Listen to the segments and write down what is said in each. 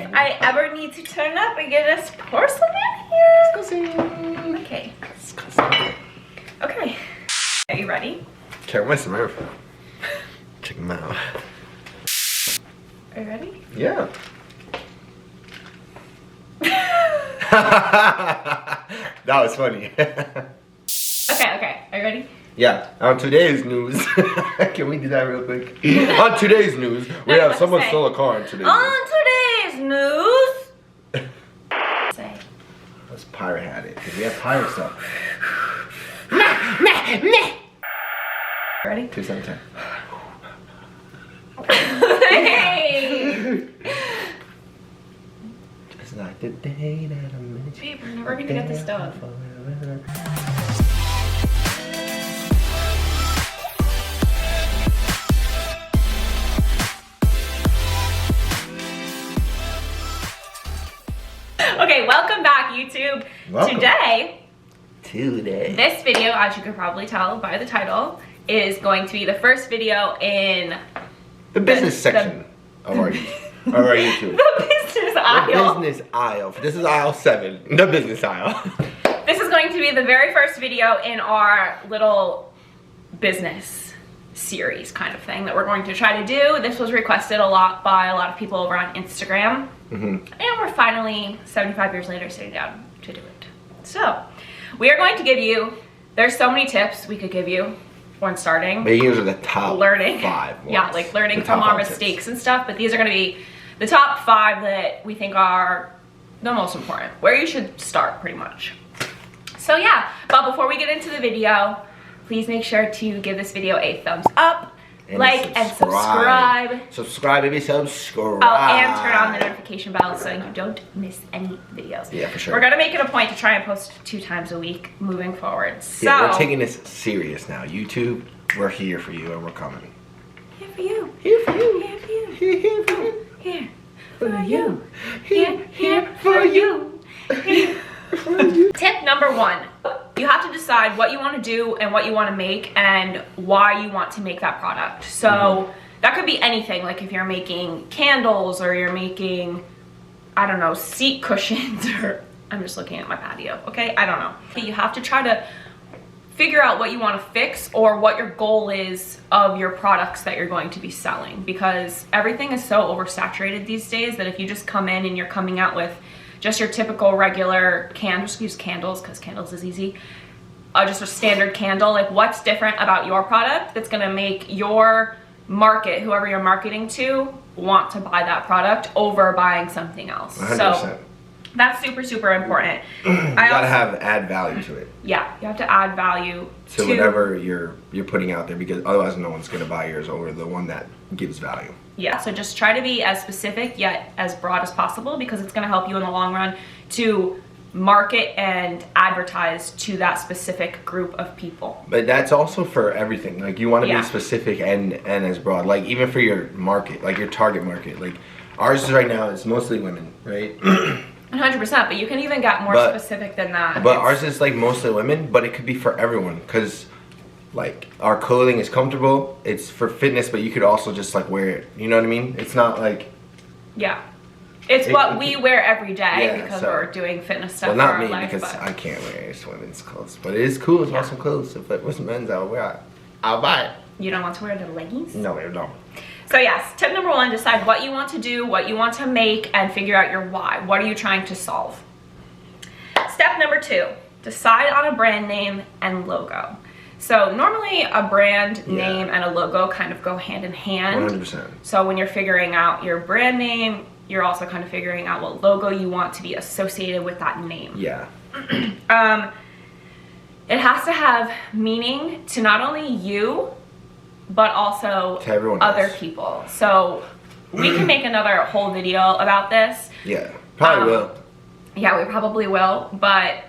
if I ever need to turn up, I get us porcelain here. Okay. Okay. Are you ready? Okay, what's the microphone? Check them out. Are you ready? Yeah. That was funny. Okay. Are you ready? Yeah. On today's news, can we do that real quick? On today's news, we have someone stole a car on today's news. On today's news. Say. Let's pirate hat it, because we have pirate stuff. Ready? 2, 7, 10. Hey! It's not the day that I met you. Babe, we're never gonna get this done. Okay, welcome back, YouTube. Welcome. Today, This video, as you could probably tell by the title, is going to be the first video in the business section of our YouTube. The business aisle. The business aisle. This is aisle 7. The business aisle. This is going to be the very first video in our little business series kind of thing that we're going to try to do. This was requested a lot by a lot of people over on Instagram. And we're finally, 75 years later, sitting down to do it. So, we are going to give you, there's so many tips we could give you when starting. But these are the top learning. 5 ones. Yeah, like learning from our mistakes and stuff. But these are going to be the top 5 that we think are the most important. Where you should start, pretty much. So yeah, but before we get into the video, please make sure to give this video a thumbs up. Like and subscribe. Subscribe, baby, subscribe. Oh, and turn on the notification bell so you don't miss any videos. Yeah, for sure. We're gonna make it a point to try and post 2 times a week moving forward. So yeah, we're taking this serious now. YouTube, we're here for you and we're coming. Here for you. Here for you. Here for you. Here for you. Here for you. Here for you. Here for you. Tip number 1. You have to decide what you want to do and what you want to make and why you want to make that product. So that could be anything, like if you're making candles or you're making, I don't know, seat cushions, or I'm just looking at my patio, okay? I don't know. But you have to try to figure out what you want to fix or what your goal is of your products that you're going to be selling, because everything is so oversaturated these days that if you just come in and you're coming out with just your typical regular just use candles because candles is easy. Just a standard candle. Like, what's different about your product that's gonna make your market, whoever you're marketing to, want to buy that product over buying something else? 100%. So that's super, super important. You gotta add value to it. Yeah, you have to add value to whatever you're putting out there, because otherwise no one's gonna buy yours over the one that gives value. Yeah, so just try to be as specific yet as broad as possible, because it's going to help you in the long run to market and advertise to that specific group of people. But that's also for everything. Like, you want to be specific and as broad. Like, even for your market, like your target market. Like, ours is right now, it's mostly women, right? 100%, but you can even get more specific than that. But ours is like mostly women, but it could be for everyone, because like our clothing is comfortable, it's for fitness, but you could also just like wear it, you know what I mean? It's not like, it's what we wear every day, because we're doing fitness stuff. Well, not for me, our life, because I can't wear women's clothes, but it is cool. It's awesome clothes. If it was men's, I'll buy it. You don't want to wear the leggings? No, I don't. So yes, tip number 1, decide what you want to do, what you want to make, and figure out your why. What are you trying to solve? Step number 2, decide on a brand name and logo. So normally a brand name and a logo kind of go hand in hand. 100%. So when you're figuring out your brand name, you're also kind of figuring out what logo you want to be associated with that name. Yeah. It has to have meaning to not only you, but also to everyone other else. people. So we can make another whole video about this. Yeah, probably will. Yeah, we probably will, but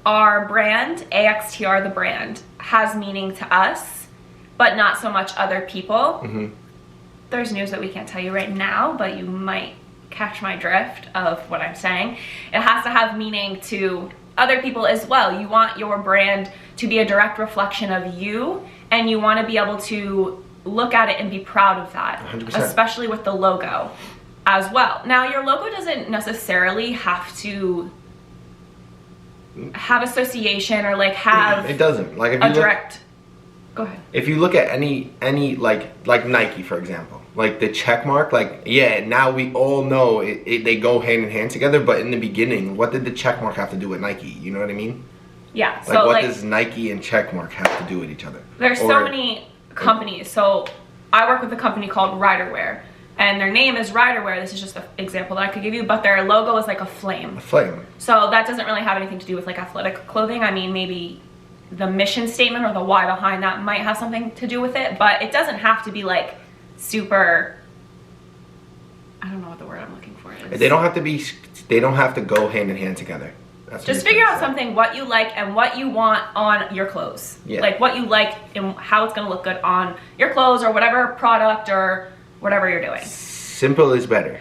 our brand, AXTR the brand, has meaning to us, but not so much other people. There's news that we can't tell you right now, but you might catch my drift of what I'm saying. It has to have meaning to other people as well. You want your brand to be a direct reflection of you, and you want to be able to look at it and be proud of that. 100%. Especially with the logo. as well. Now, your logo doesn't necessarily have to have association or like have it doesn't. Like if a you direct. Go ahead. If you look at any like Nike, for example, like the check mark, like yeah, now we all know they go hand in hand together. But in the beginning, what did the check mark have to do with Nike? You know what I mean? Yeah. Like So what does Nike and check mark have to do with each other? There's so many companies. So I work with a company called RYDERWEAR, and their name is RYDERWEAR. This is just an example that I could give you, but their logo is like a flame. A flame. So that doesn't really have anything to do with like athletic clothing. I mean, maybe the mission statement or the why behind that might have something to do with it, but it doesn't have to be like super, I don't know what the word I'm looking for is. They don't have to go hand in hand together. That's just figure out something, what you like and what you want on your clothes. Yeah. Like what you like and how it's gonna look good on your clothes or whatever product or whatever you're doing. Simple is better.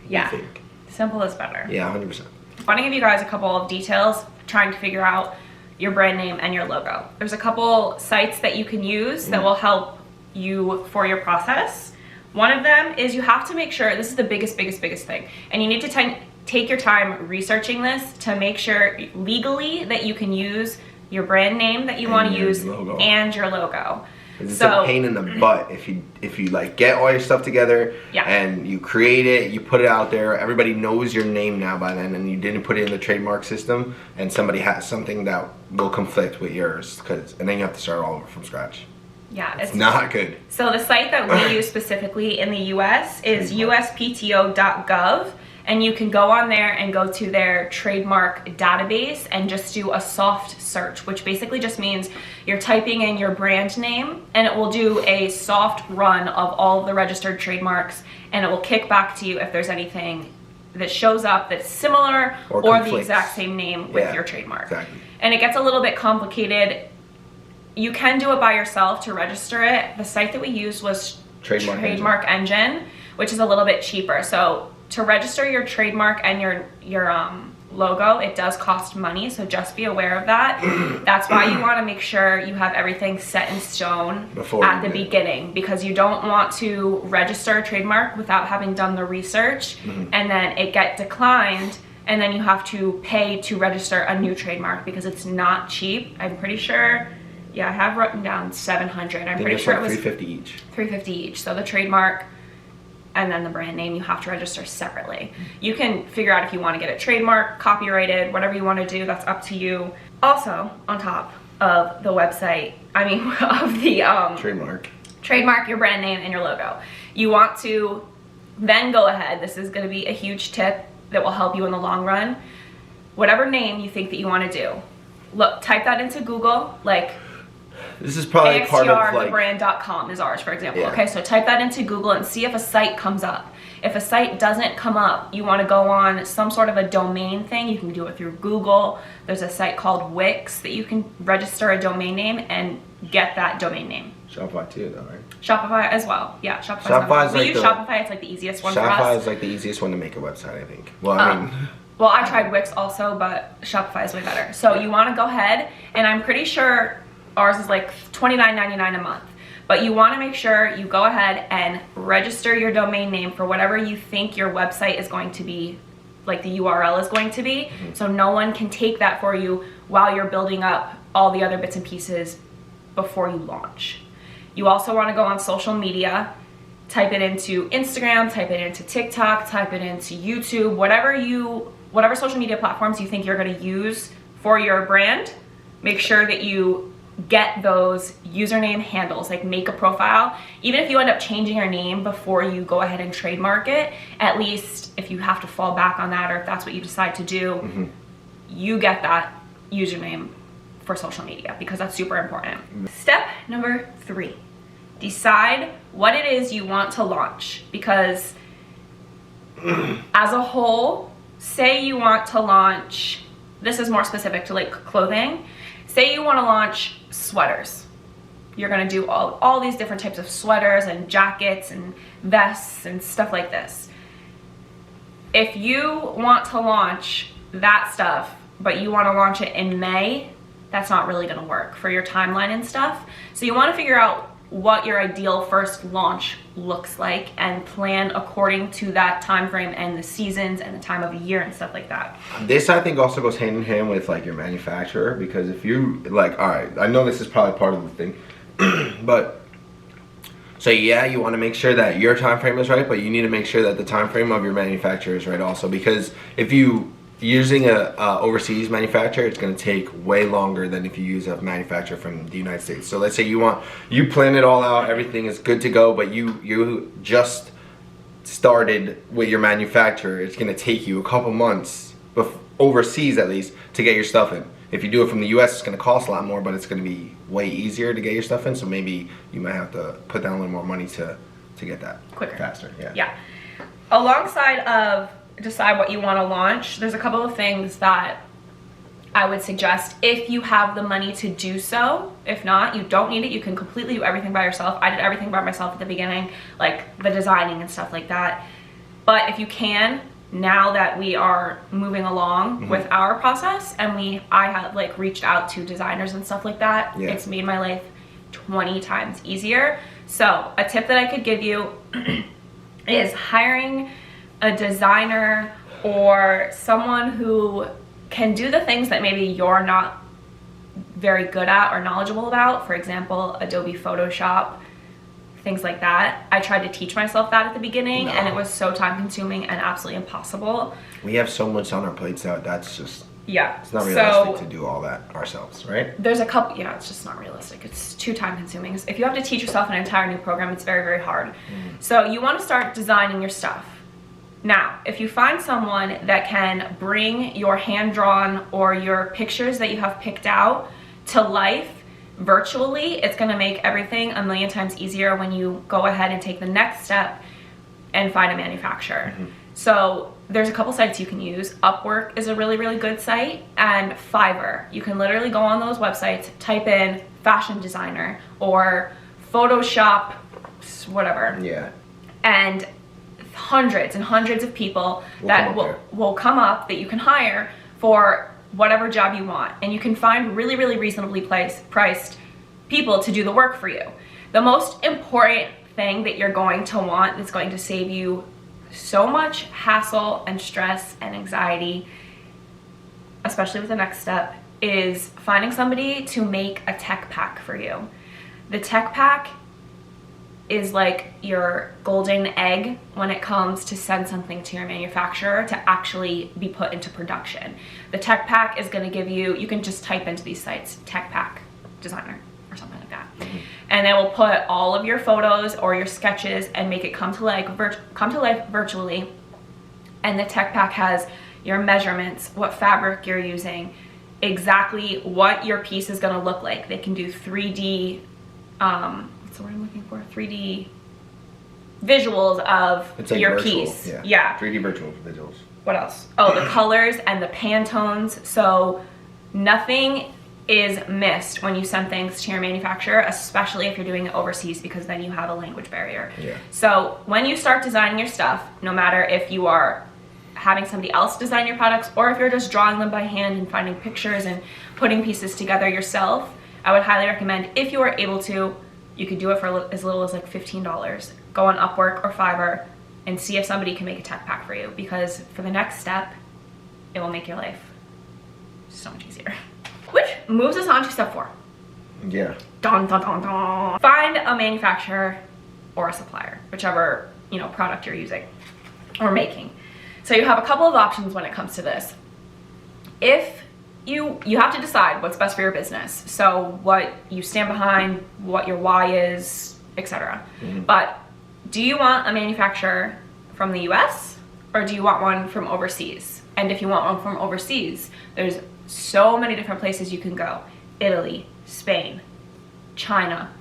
Yeah. I think. Simple is better. Yeah, 100%. I want to give you guys a couple of details trying to figure out your brand name and your logo. There's a couple sites that you can use that will help you for your process. One of them is you have to make sure, this is the biggest thing, and you need to take your time researching this to make sure legally that you can use your brand name that you want to use and your logo. It's a pain in the butt if you like get all your stuff together and you create it, you put it out there, everybody knows your name now by then, and you didn't put it in the trademark system, and somebody has something that will conflict with yours, and then you have to start all over from scratch. Yeah, it's not good. So the site that we use specifically in the US is uspto.gov. And you can go on there and go to their trademark database and just do a soft search, which basically just means you're typing in your brand name and it will do a soft run of all of the registered trademarks, and it will kick back to you if there's anything that shows up that's similar or the exact same name with your trademark. Exactly. And it gets a little bit complicated. You can do it by yourself to register it. The site that we used was Trademark Engine, which is a little bit cheaper. So to register your trademark and your logo, it does cost money, so just be aware of that. That's why you want to make sure you have everything set in stone at the beginning, because you don't want to register a trademark without having done the research and then it get declined and then you have to pay to register a new trademark because it's not cheap. I'm pretty sure, I have written down 700. I'm pretty sure it was $350 each. $350 each. So the trademark and then the brand name you have to register separately. You can figure out if you want to get it trademarked, copyrighted, whatever you want to do, that's up to you. Also, on top of the website, of the trademark your brand name and your logo. You want to then go ahead, this is going to be a huge tip that will help you in the long run. Whatever name you think that you want to do, look, type that into Google, like this is probably part of like AXTR is ours, for example. Okay, so type that into Google and see if a site comes up. If a site doesn't come up, you want to go on some sort of a domain thing. You can do it through Google. There's a site called Wix that you can register a domain name and get that domain name. Shopify too, though, right? Shopify as well. Yeah, Shopify's we use Shopify. It's like the easiest one for us. Shopify is like the easiest one to make a website, I think. Well, I mean. Well, I tried Wix also, but Shopify is way better. So you want to go ahead, and I'm pretty sure ours is like $29.99 a month. But you want to make sure you go ahead and register your domain name for whatever you think your website is going to be, like the URL is going to be. So no one can take that for you while you're building up all the other bits and pieces before you launch. You also want to go on social media, type it into Instagram, type it into TikTok, type it into YouTube, whatever social media platforms you think you're going to use for your brand. Make sure that you get those username handles, like make a profile. Even if you end up changing your name before you go ahead and trademark it, at least if you have to fall back on that or if that's what you decide to do, you get that username for social media because that's super important. Step number 3, decide what it is you want to launch, because as a whole, say you want to launch, this is more specific to like clothing, say you want to launch sweaters. You're going to do all these different types of sweaters and jackets and vests and stuff like this. If you want to launch that stuff, but you want to launch it in May, that's not really going to work for your timeline and stuff. So you want to figure out what your ideal first launch looks like and plan according to that time frame and the seasons and the time of year and stuff like that. This I think also goes hand in hand with like your manufacturer, because if you like, all right, I know this is probably part of the thing, but so yeah, you want to make sure that your time frame is right, but you need to make sure that the time frame of your manufacturer is right also, because if you using a overseas manufacturer, it's going to take way longer than if you use a manufacturer from the United States. So let's say you plan it all out, everything is good to go, but you just started with your manufacturer. It's going to take you a couple months, overseas at least, to get your stuff in. If you do it from the US, it's going to cost a lot more, but it's going to be way easier to get your stuff in. So maybe you might have to put down a little more money to get that quicker, faster. Yeah. Alongside of decide what you want to launch, there's a couple of things that I would suggest if you have the money to do so. If not, you don't need it. You can completely do everything by yourself. I did everything by myself at the beginning, like the designing and stuff like that. But if you can, now that we are moving along with our process, and I have like reached out to designers and stuff like that, it's made my life 20 times easier. So a tip that I could give you is hiring a designer or someone who can do the things that maybe you're not very good at or knowledgeable about. For example, Adobe Photoshop, things like that. I tried to teach myself that at the beginning, and it was so time consuming and absolutely impossible. We have so much on our plates out, that's just, it's not realistic to do all that ourselves, right? There's a couple, it's just not realistic. It's too time consuming. If you have to teach yourself an entire new program, it's very, very hard. So you want to start designing your stuff. Now, if you find someone that can bring your hand-drawn or your pictures that you have picked out to life virtually, it's going to make everything a million times easier when you go ahead and take the next step and find a manufacturer. So there's a couple sites you can use. Upwork is a really, really good site, and Fiverr. You can literally go on those websites, type in fashion designer or Photoshop, whatever. And hundreds and hundreds of people will come up that you can hire for whatever job you want, and you can find really, really reasonably priced people to do the work for you. The most important thing that you're going to want that's going to save you so much hassle and stress and anxiety, especially with the next step, is finding somebody to make a tech pack for you. The tech pack is like your golden egg when it comes to send something to your manufacturer to actually be put into production. The tech pack is going to give you, you can just type into these sites, tech pack designer or something like that. And it will put all of your photos or your sketches and make it come to life virtually. And the tech pack has your measurements, what fabric you're using, exactly what your piece is going to look like. They can do 3D, what's the word I'm looking for? 3D visuals of like your virtual piece. Yeah. 3D virtual visuals. What else? Oh, the colors and the Pantones. So nothing is missed when you send things to your manufacturer, especially if you're doing it overseas, because then you have a language barrier. So when you start designing your stuff, no matter if you are having somebody else design your products or if you're just drawing them by hand and finding pictures and putting pieces together yourself, I would highly recommend, if you are able to, you could do it for as little as like $15. Go on Upwork or Fiverr and see if somebody can make a tech pack for you, because for the next step, it will make your life so much easier. Which moves us on to step 4. Dun, dun, dun, dun. Find a manufacturer or a supplier, whichever product you're using or making. So you have a couple of options when it comes to this. If you have to decide what's best for your business, so what you stand behind, what your why is, etc. But do you want a manufacturer from the US or do you want one from overseas? And if you want one from overseas, there's so many different places you can go. Italy, Spain, China,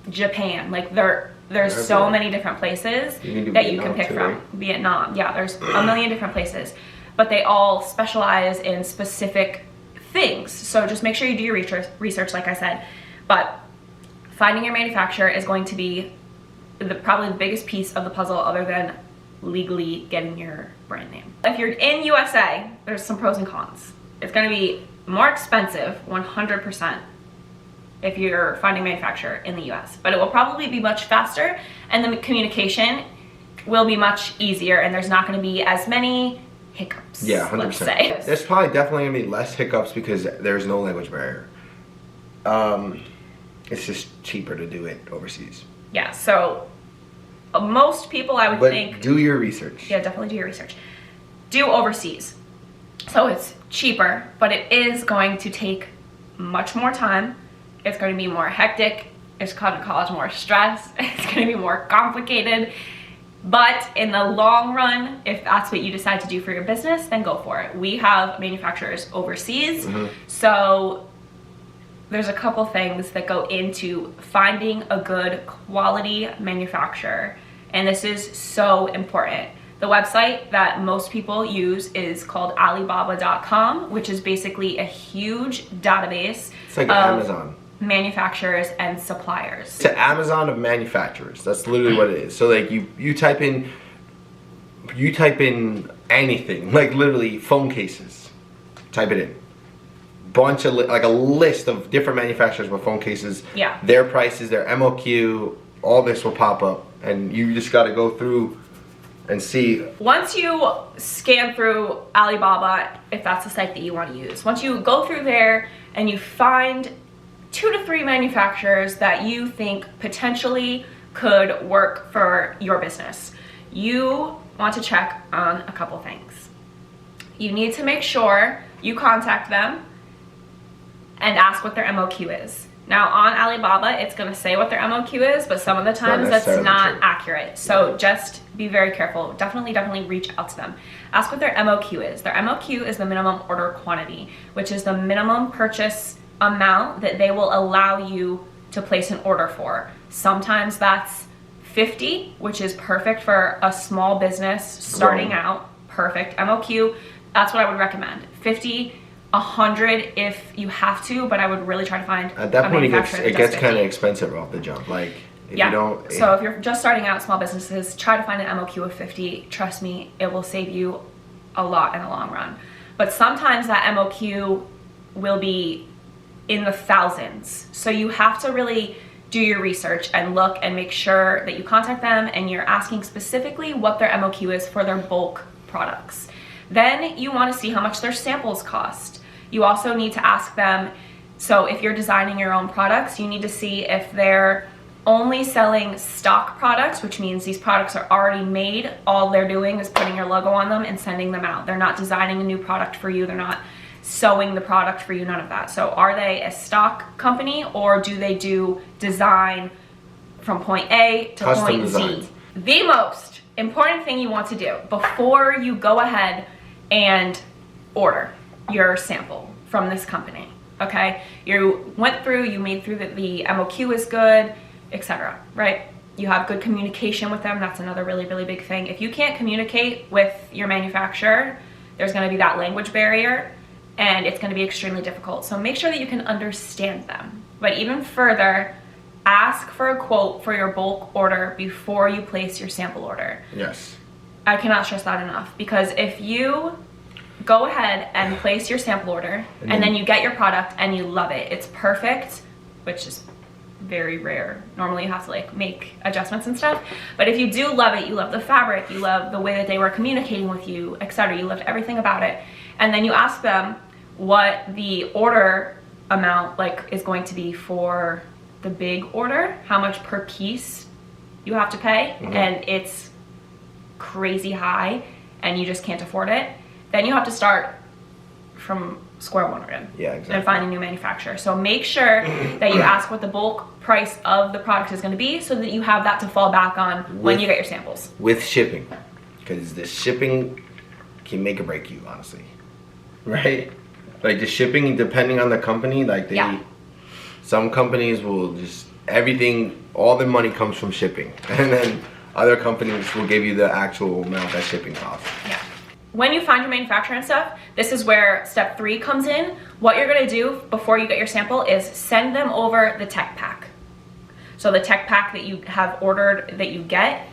Japan. Like there's so many different places that you can pick from. Vietnam, yeah, there's a million different places, but they all specialize in specific things. So just make sure you do your research, like I said. But finding your manufacturer is going to be probably the biggest piece of the puzzle, other than legally getting your brand name. If you're in USA, there's some pros and cons. It's going to be more expensive, 100%, if you're finding a manufacturer in the US, but it will probably be much faster and the communication will be much easier and there's not going to be as many hiccups. Yeah, 100%. Let's say. There's probably definitely going to be less hiccups because there's no language barrier. It's just cheaper to do it overseas. Yeah, so most people I would think... do your research. Yeah, definitely do your research. Do overseas. So it's cheaper, but it is going to take much more time. It's going to be more hectic. It's going to cause more stress. It's going to be more complicated. But in the long run, if that's what you decide to do for your business, then go for it. We have manufacturers overseas. So there's a couple things that go into finding a good quality manufacturer. And this is so important. The website that most people use is called Alibaba.com, which is basically a huge database. It's like Amazon. Manufacturers and suppliers. It's an Amazon of manufacturers. That's literally what it is. So like you type in anything, like literally phone cases. Type it in. Bunch of like a list of different manufacturers with phone cases. Yeah. Their prices, their MOQ, all this will pop up, and you just got to go through and see. Once you scan through Alibaba, if that's the site that you want to use, once you go through there and you find 2 to 3 manufacturers that you think potentially could work for your business, you want to check on a couple things. You need to make sure you contact them and ask what their MOQ is. Now on Alibaba, it's going to say what their MOQ is, but some of the times that's not accurate. So just be very careful. Definitely reach out to them. Ask what their MOQ is. Their MOQ is the minimum order quantity, which is the minimum purchase amount that they will allow you to place an order for. Sometimes that's 50, which is perfect for a small business starting out. Perfect MOQ. That's what I would recommend. 50, 100 if you have to, but I would really try to find at that point it gets kind of 50. Expensive off the jump. Like if you don't. So if you're just starting out small businesses, try to find an MOQ of 50. Trust me, it will save you a lot in the long run. But sometimes that MOQ will be in the thousands. So you have to really do your research and look and make sure that you contact them and you're asking specifically what their MOQ is for their bulk products. Then you want to see how much their samples cost. You also need to ask them, so if you're designing your own products, you need to see if they're only selling stock products, which means these products are already made. All they're doing is putting your logo on them and sending them out. They're not designing a new product for you. They're not sewing the product for you, none of that. So are they a stock company or do they do design from point A to custom point designs. Z? The most important thing you want to do before you go ahead and order your sample from this company, okay? You went through, you made through that the MOQ is good, etc., right? You have good communication with them. That's another really big thing. If you can't communicate with your manufacturer, there's going to be that language barrier and it's going to be extremely difficult. So make sure that you can understand them. But even further, ask for a quote for your bulk order before you place your sample order. Yes. I cannot stress that enough, because if you go ahead and place your sample order and then you get your product and you love it, it's perfect, which is very rare. Normally you have to like make adjustments and stuff. But if you do love it, you love the fabric, you love the way that they were communicating with you, etc., you loved everything about it, and then you ask them what the order amount like is going to be for the big order, how much per piece you have to pay, and it's crazy high and you just can't afford it, then you have to start from square one again. Yeah, exactly. And find a new manufacturer. So make sure that you ask what the bulk price of the product is going to be so that you have that to fall back on when you get your samples. With shipping, because the shipping can make or break you, honestly. Right? Like the shipping, depending on the company, like some companies will just, everything, all the money comes from shipping. And then other companies will give you the actual amount that shipping costs. Yeah. When you find your manufacturer and stuff, this is where step 3 comes in. What you're gonna do before you get your sample is send them over the tech pack. So the tech pack that you have ordered that you get.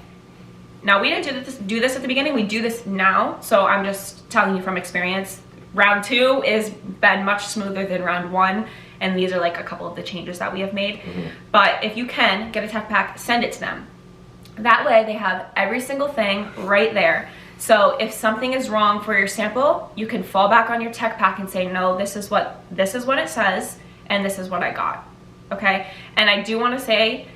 Now we didn't do this at the beginning, we do this now. So I'm just telling you from experience. Round 2 is been much smoother than round 1. And these are like a couple of the changes that we have made. But if you can get a tech pack, send it to them. That way they have every single thing right there. So if something is wrong for your sample, you can fall back on your tech pack and say, no, this is what it says, and this is what I got. Okay? And I do want to say,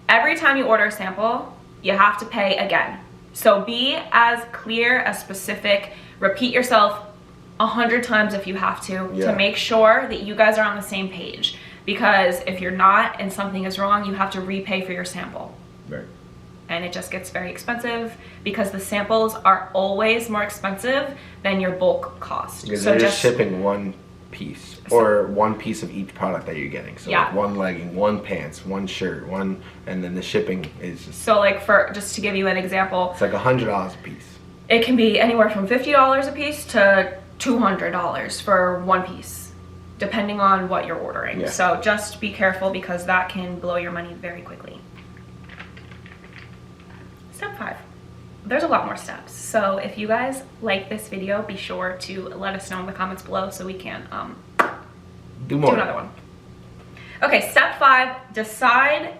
every time you order a sample, you have to pay again. So be as clear, as specific, repeat yourself 100 times if you have to make sure that you guys are on the same page. Because if you're not and something is wrong, you have to repay for your sample. Right. And it just gets very expensive because the samples are always more expensive than your bulk cost. Because they're just shipping one piece or one piece of each product that you're getting. So like one legging, one pants, one shirt, and then the shipping is just... So like just to give you an example. It's like $100 a piece. It can be anywhere from $50 a piece to $200 for one piece, depending on what you're ordering. Yeah. So just be careful because that can blow your money very quickly. Step 5. There's a lot more steps. So if you guys like this video, be sure to let us know in the comments below so we can do another one. Okay, step 5, decide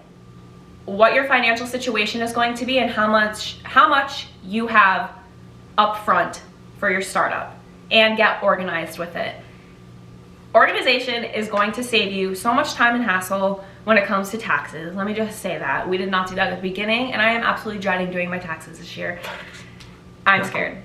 what your financial situation is going to be and how much you have up front for your startup, and get organized with it. Organization is going to save you so much time and hassle when it comes to taxes. Let me just say that. We did not do that at the beginning, and I am absolutely dreading doing my taxes this year. I'm scared.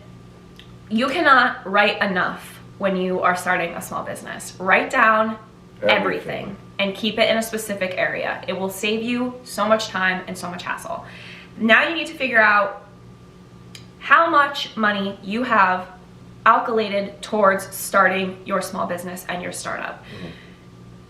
You cannot write enough when you are starting a small business. Write down everything and keep it in a specific area. It will save you so much time and so much hassle. Now you need to figure out how much money you have allocated towards starting your small business and your startup.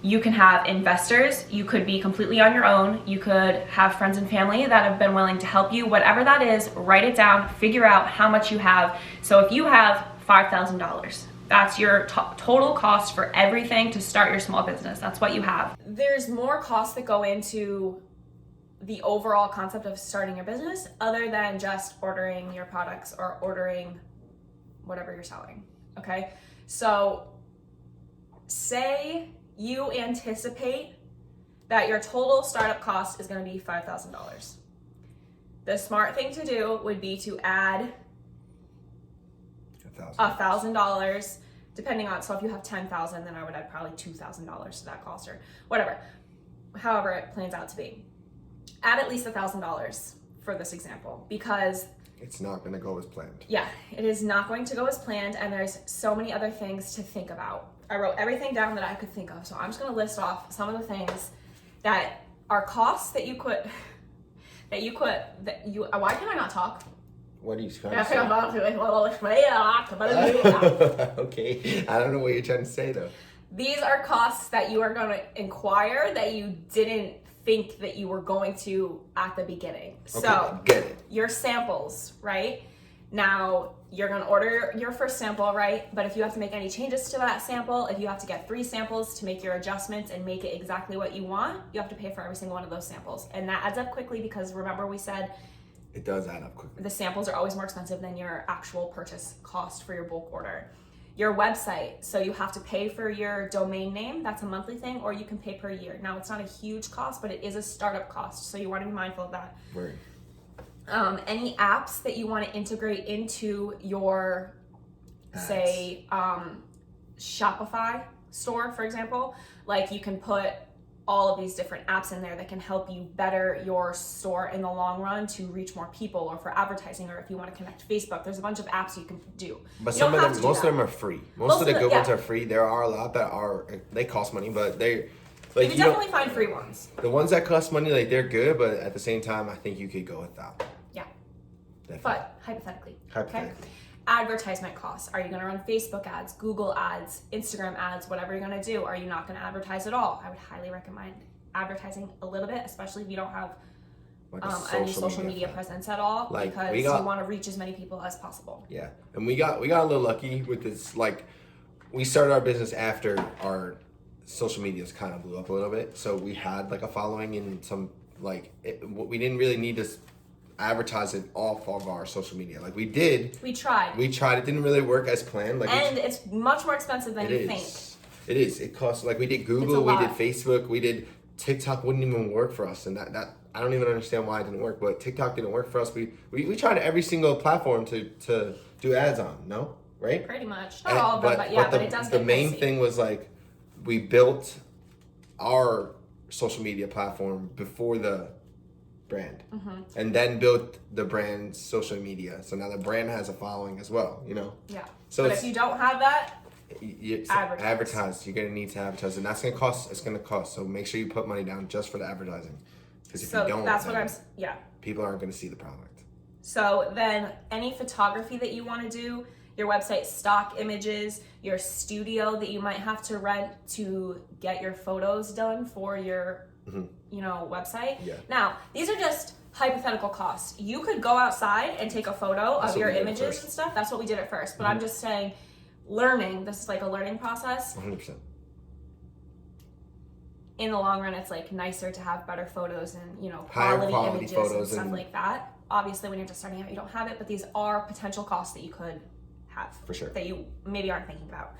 You can have investors, you could be completely on your own, you could have friends and family that have been willing to help you. Whatever that is, write it down, figure out how much you have. So if you have $5,000, that's your total cost for everything to start your small business. That's what you have. There's more costs that go into the overall concept of starting your business other than just ordering your products or ordering whatever you're selling, okay? So say you anticipate that your total startup cost is going to be $5,000. The smart thing to do would be to add $1,000, depending on, so if you have 10,000, then I would add probably $2,000 to that cost or whatever, however it plans out to be. Add at least $1,000 for this example, because it's not going to go as planned. Yeah, it is not going to go as planned, and there's so many other things to think about. I wrote everything down that I could think of, so I'm just going to list off some of the things that are costs that you could, why can I not talk? What are you trying to say? Okay, I don't know what you're trying to say though. These are costs that you are going to inquire that you didn't think that you were going to at the beginning. Okay, so get it. Your samples, right? Now you're going to order your first sample, right? But if you have to make any changes to that sample, if you have to get 3 samples to make your adjustments and make it exactly what you want, you have to pay for every single one of those samples. And that adds up quickly because remember we said it does add up quickly. The samples are always more expensive than your actual purchase cost for your bulk order. Your website, so you have to pay for your domain name, that's a monthly thing, or you can pay per year. Now it's not a huge cost, but it is a startup cost, so you want to be mindful of that. Right. Any apps that you want to integrate into your, say, Shopify store, for example, like you can put all of these different apps in there that can help you better your store in the long run to reach more people, or for advertising, or if you want to connect Facebook. There's a bunch of apps you can do. But some of them, most of them are free. Most of the good ones are free. There are a lot that they cost money, but they like you can definitely find free ones. The ones that cost money, like they're good, but at the same time, I think you could go without. Yeah. Definitely. But hypothetically. Okay? Advertisement costs. Are you going to run Facebook ads, Google ads, Instagram ads, whatever you're going to do? Are you not going to advertise at all? I would highly recommend advertising a little bit, especially if you don't have like any social media presence at all, like because you want to reach as many people as possible. Yeah, and we got a little lucky with this. Like, we started our business after our social medias kind of blew up a little bit, so we had like a following in some we didn't really need to advertise it off of our social media. Like we tried. It didn't really work as planned. Like, and it's much more expensive than you think. It is. It costs, like we did Google, we did Facebook, we did TikTok. Wouldn't even work for us, and that I don't even understand why it didn't work. But TikTok didn't work for us. We tried every single platform to do ads on. No, right? Pretty much. Not all of them, but yeah, but it does get the main pricey. thing was like we built our social media platform before the brand, and then built the brand's social media. So now the brand has a following as well. You know. Yeah. So but if you don't have that. Advertise. You're gonna need to advertise, and that's gonna cost. It's gonna cost. So make sure you put money down just for the advertising, because if you don't, that's what people aren't gonna see the product. So then, any photography that you want to do, your website stock images, your studio that you might have to rent to get your photos done for your, website. Yeah. Now, these are just hypothetical costs. You could go outside and take a photo of your images and stuff. That's what we did at first. But I'm just saying. This is like a learning process. 100%. In the long run, it's like nicer to have better photos and quality images and stuff like that. Obviously, when you're just starting out, you don't have it, but these are potential costs that you could have for sure that you maybe aren't thinking about.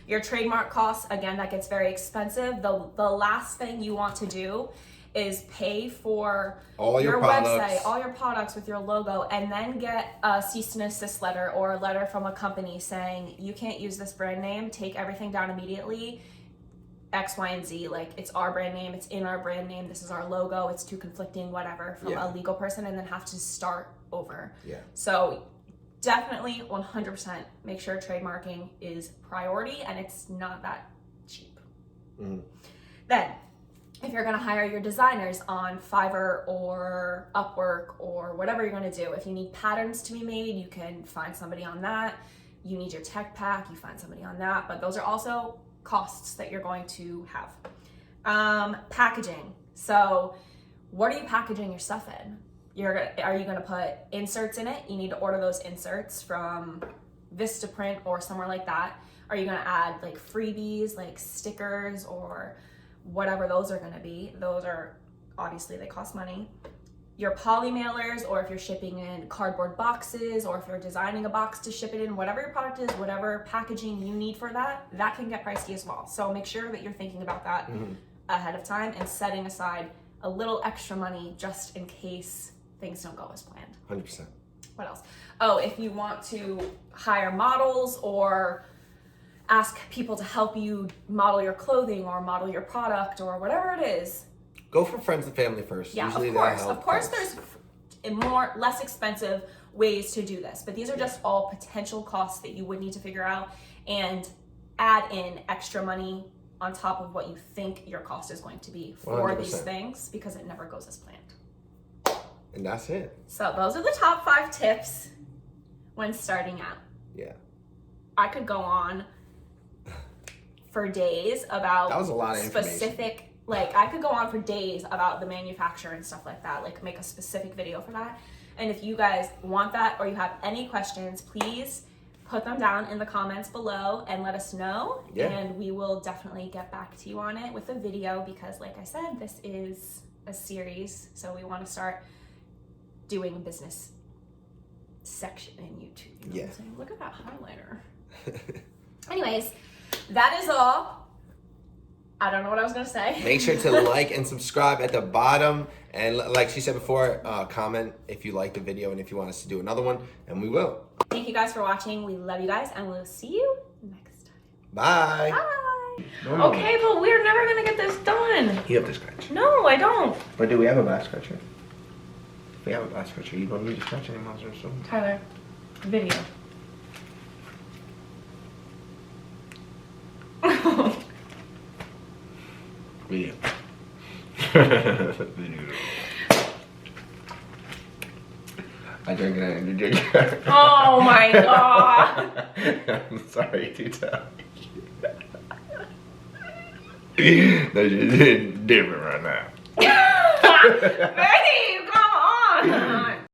Your trademark costs, again, that gets very expensive. The last thing you want to do is pay for all your website, all your products with your logo, and then get a cease and desist letter or a letter from a company saying you can't use this brand name, take everything down immediately, X, Y, and Z. Like, it's our brand name, it's in our brand name, this is our logo, it's too conflicting, whatever, from a legal person, and then have to start over. Yeah. So definitely 100% make sure trademarking is priority, and it's not that cheap. Then, if you're going to hire your designers on Fiverr or Upwork or whatever you're going to do, if you need patterns to be made, you can find somebody on that. You need your tech pack, you find somebody on that. But those are also costs that you're going to have. Packaging. So what are you packaging your stuff in? Are you going to put inserts in it? You need to order those inserts from Vistaprint or somewhere like that. Are you going to add like freebies, like stickers or whatever those are going to be? Those are obviously, they cost money. Your poly mailers, or if you're shipping in cardboard boxes, or if you're designing a box to ship it in, whatever your product is, whatever packaging you need for that can get pricey as well. So make sure that you're thinking about that ahead of time and setting aside a little extra money just in case things don't go as planned. 100%. What else? Oh, if you want to hire models or ask people to help you model your clothing or model your product or whatever it is. Go for friends and family first. Yeah, usually of course there's less expensive ways to do this, but these are just all potential costs that you would need to figure out and add in extra money on top of what you think your cost is going to be for 100%. These things, because it never goes as planned. And that's it. So those are the top 5 tips when starting out. Yeah. I could go on for days about that was a lot of specific, like I could go on for days about the manufacturer and stuff like that, like make a specific video for that. And if you guys want that or you have any questions, please put them down in the comments below and let us know. Yeah. And we will definitely get back to you on it with a video, because like I said, this is a series, so we want to start doing a business section in YouTube. You know what I'm saying? Look at that highlighter. Anyways, that is all. I don't know what I was going to say. Make sure to like and subscribe at the bottom. And like she said before, comment if you like the video and if you want us to do another one, and we will. Thank you guys for watching. We love you guys, and we'll see you next time. Bye. Bye. Okay, but we're never going to get this done. You have to scratch. No, I don't. But do we have a back scratcher? If we have a back scratcher, you don't need to scratch anymore. So. Tyler, video. Video. I drink it and you drink it. Oh my god. I'm sorry, Tita. That's just different right now. Babe, come on.